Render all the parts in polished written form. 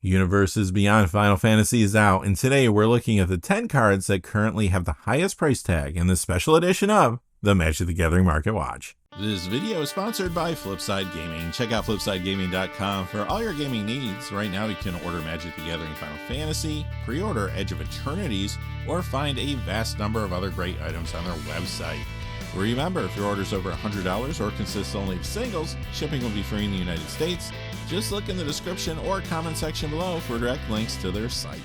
Universes Beyond Final Fantasy is out, and today we're looking at the 10 cards that currently have the highest price tag in this special edition of the Magic the Gathering Market Watch. This video is sponsored by Flipside Gaming. Check out flipsidegaming.com for all your gaming needs. Right now you can order Magic the Gathering Final Fantasy, pre-order Edge of Eternities, or find a vast number of other great items on their website. Remember, if your order's over $100 or consists only of singles, shipping will be free in the United States. Just look in the description or comment section below for direct links to their site.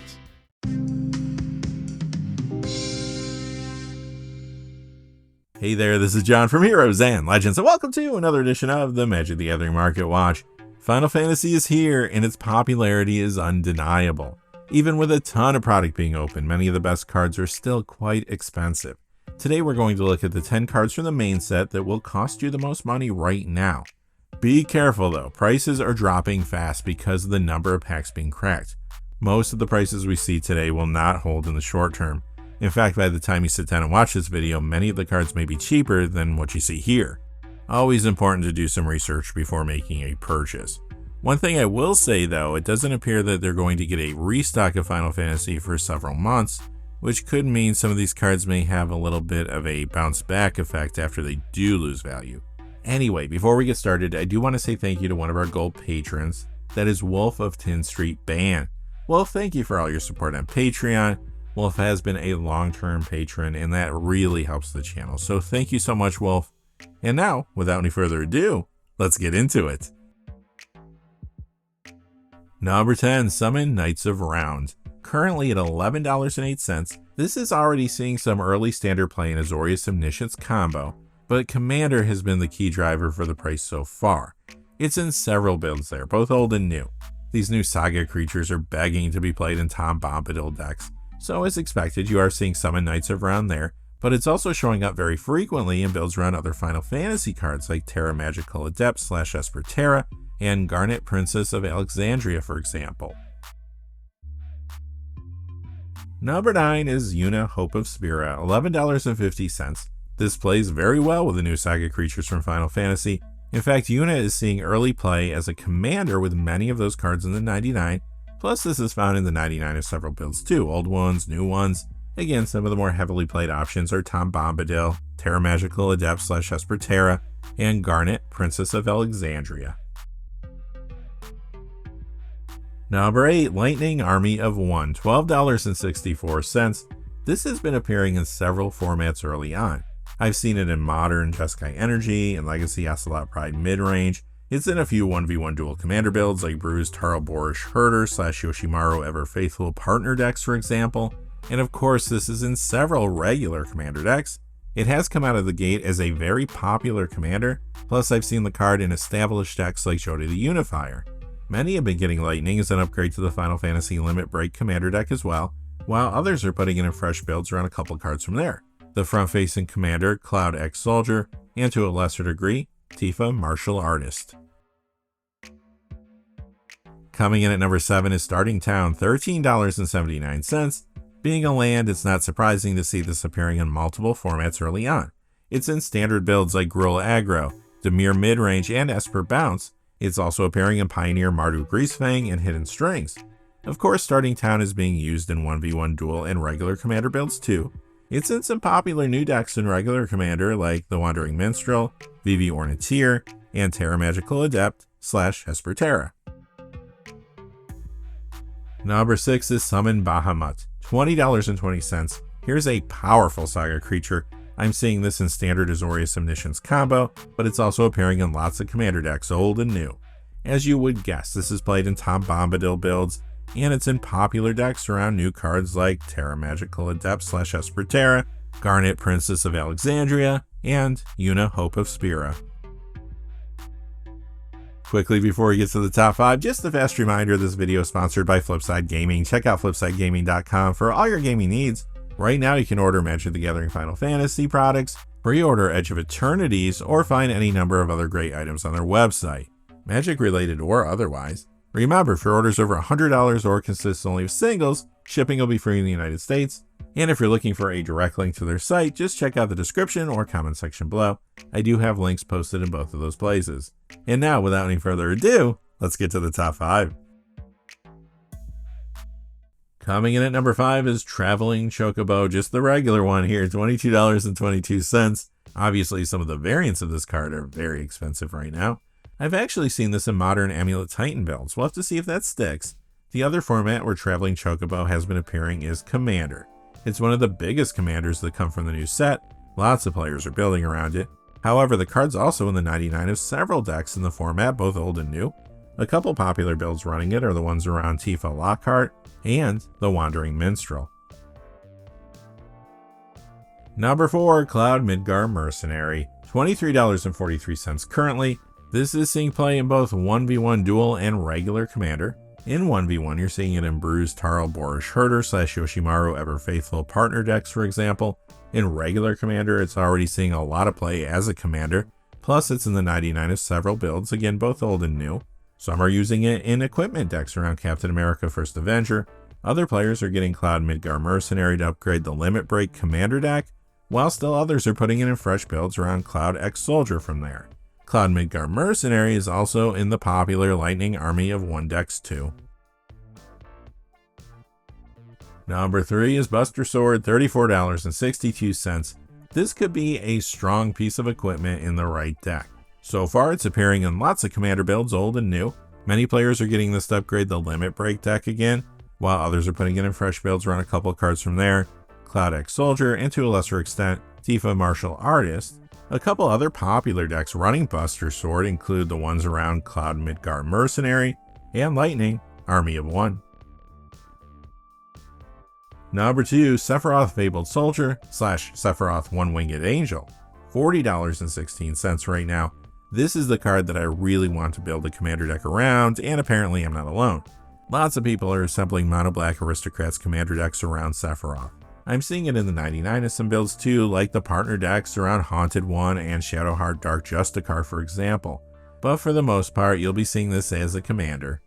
Hey there, this is John from Heroes and Legends, and welcome to another edition of the Magic the Gathering Market Watch. Final Fantasy is here, and its popularity is undeniable. Even with a ton of product being open, many of the best cards are still quite expensive. Today we're going to look at the 10 cards from the main set that will cost you the most money right now. Be careful though, prices are dropping fast because of the number of packs being cracked. Most of the prices we see today will not hold in the short term. In fact, by the time you sit down and watch this video, many of the cards may be cheaper than what you see here. Always important to do some research before making a purchase. One thing I will say though, it doesn't appear that they're going to get a restock of Final Fantasy for several months, which could mean some of these cards may have a little bit of a bounce back effect after they do lose value. Anyway, before we get started, I do want to say thank you to one of our gold patrons. That is WolfOfTinStreet Ban. Wolf, thank you for all your support on Patreon. Wolf has been a long-term patron, and that really helps the channel. So thank you so much, Wolf. And now, without any further ado, let's get into it. Number 10, Summon Knights of Round. Currently at $11.08, this is already seeing some early standard play in Azorius Omniscience combo, but Commander has been the key driver for the price so far. It's in several builds there, both old and new. These new Saga creatures are begging to be played in Tom Bombadil decks, so as expected you are seeing Summon Knights of Round there, but it's also showing up very frequently in builds around other Final Fantasy cards like Terra Magical Adept / Esper Terra and Garnet Princess of Alexandria, for example. Number 9 is Yuna Hope of Spira, $11.50. This plays very well with the new Saga creatures from Final Fantasy. In fact, Yuna is seeing early play as a commander with many of those cards in the 99, plus this is found in the 99 of several builds too, old ones, new ones. Again, some of the more heavily played options are Tom Bombadil, Terra Magical Adept / Esper Terra, and Garnet Princess of Alexandria. Number 8, Lightning Army of One, $12.64. This has been appearing in several formats early on. I've seen it in Modern Jeskai Energy and Legacy Ocelot Pride midrange. It's in a few 1v1 dual commander builds like Bruised Tarlborish Herder / Yoshimaru Ever Faithful partner decks, for example. And of course, this is in several regular commander decks. It has come out of the gate as a very popular commander, plus I've seen the card in established decks like Jody the Unifier. Many have been getting Lightning as an upgrade to the Final Fantasy Limit Break commander deck as well, while others are putting it in fresh builds around a couple cards from there. The front-facing commander, Cloud X Soldier, and to a lesser degree, Tifa Martial Artist. Coming in at number 7 is Starting Town, $13.79. Being a land, it's not surprising to see this appearing in multiple formats early on. It's in standard builds like Gruul Aggro, Dimir Midrange, and Esper Bounce. It's also appearing in Pioneer Mardu Greasefang and Hidden Strings. Of course, Starting Town is being used in 1v1 dual and regular commander builds too. It's in some popular new decks in regular commander like the Wandering Minstrel, Vivi Orniteer, and Terra Magical Adept / Esper Terra. Number 6 is Summon Bahamut, $20.20. Here's a powerful Saga creature. I'm seeing this in standard Azorius Omniscience combo, but it's also appearing in lots of commander decks, old and new. As you would guess, this is played in Tom Bombadil builds, and it's in popular decks around new cards like Terra Magical Adept / Esper Terra, Garnet Princess of Alexandria, and Yuna Hope of Spira. Quickly before we get to the top 5, just a fast reminder, this video is sponsored by Flipside Gaming. Check out flipsidegaming.com for all your gaming needs. Right now you can order Magic the Gathering Final Fantasy products, pre-order Edge of Eternities, or find any number of other great items on their website, Magic related or otherwise. Remember, if your order's over $100 or consists only of singles, shipping will be free in the United States. And if you're looking for a direct link to their site, just check out the description or comment section below. I do have links posted in both of those places. And now, without any further ado, let's get to the top 5. Coming in at number 5 is Traveling Chocobo, just the regular one here, $22.22. Obviously, some of the variants of this card are very expensive right now. I've actually seen this in modern Amulet Titan builds. We'll have to see if that sticks. The other format where Traveling Chocobo has been appearing is Commander. It's one of the biggest commanders that come from the new set. Lots of players are building around it. However, the card's also in the 99 of several decks in the format, both old and new. A couple popular builds running it are the ones around Tifa Lockhart and the Wandering Minstrel. Number 4, Cloud Midgar Mercenary, $23.43 currently. This is seeing play in both 1v1 duel and regular commander. In 1v1, you're seeing it in Bruised Tarl Boorish Herder / Yoshimaru Ever Faithful partner decks, for example. In regular commander, it's already seeing a lot of play as a commander. Plus, it's in the 99 of several builds, again, both old and new. Some are using it in equipment decks around Captain America First Avenger. Other players are getting Cloud Midgar Mercenary to upgrade the Limit Break commander deck, while still others are putting it in fresh builds around Cloud X Soldier from there. Cloud Midgar Mercenary is also in the popular Lightning Army of 1 decks too. Number 3 is Buster Sword, $34.62. This could be a strong piece of equipment in the right deck. So far, it's appearing in lots of commander builds, old and new. Many players are getting this to upgrade the Limit Break deck again, while others are putting it in fresh builds around a couple of cards from there. Cloud X Soldier, and to a lesser extent, Tifa Martial Artist. A couple other popular decks running Buster Sword include the ones around Cloud Midgar Mercenary and Lightning Army of 1. Number 2, Sephiroth Fabled Soldier / Sephiroth One-Winged Angel, $40.16 right now. This is the card that I really want to build a commander deck around, and apparently I'm not alone. Lots of people are assembling Mono Black Aristocrats commander decks around Sephiroth. I'm seeing it in the 99 of some builds too, like the partner decks around Haunted One and Shadowheart Dark Justicar, for example. But for the most part, you'll be seeing this as a commander.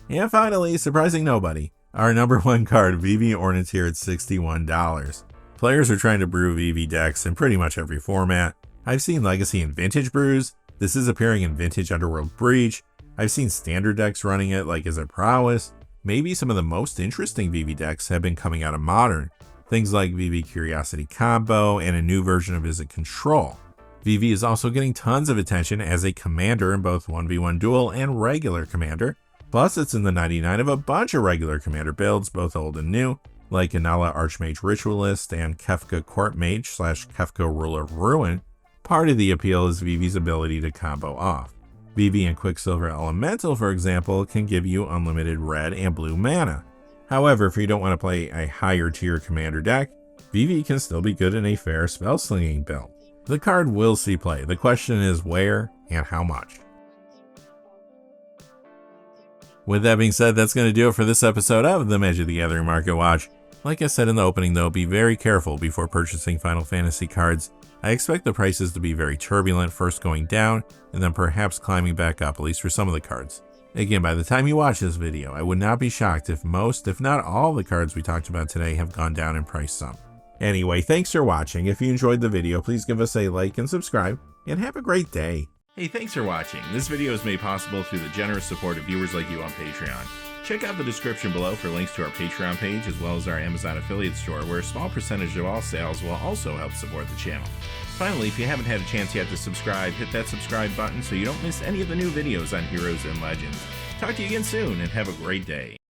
And finally, surprising nobody, our number 1 card, VV Ornithir at $61. Players are trying to brew VV decks in pretty much every format. I've seen Legacy and Vintage brews. This is appearing in Vintage Underworld Breach. I've seen standard decks running it, like Is It Prowess. Maybe some of the most interesting VV decks have been coming out of Modern. Things like VV Curiosity Combo and a new version of Is It Control. VV is also getting tons of attention as a commander in both 1v1 duel and regular commander. Plus, it's in the 99 of a bunch of regular commander builds, both old and new, like Inala Archmage Ritualist and Kefka Court Mage / Kefka Ruler of Ruin. Part of the appeal is VV's ability to combo off. VV and Quicksilver Elemental, for example, can give you unlimited red and blue mana. However, if you don't want to play a higher tier commander deck, VV can still be good in a fair spell slinging build. The card will see play. The question is where and how much. With that being said, that's going to do it for this episode of the Magic the Gathering Market Watch. Like I said in the opening though, be very careful before purchasing Final Fantasy cards. I expect the prices to be very turbulent, first going down and then perhaps climbing back up, at least for some of the cards. Again, by the time you watch this video, I would not be shocked if most, if not all, the cards we talked about today have gone down in price some. Anyway, thanks for watching. If you enjoyed the video, please give us a like and subscribe, and have a great day. Hey, thanks for watching. This video is made possible through the generous support of viewers like you on Patreon. Check out the description below for links to our Patreon page as well as our Amazon affiliate store, where a small percentage of all sales will also help support the channel. Finally, if you haven't had a chance yet to subscribe, hit that subscribe button so you don't miss any of the new videos on Heroes and Legends. Talk to you again soon, and have a great day.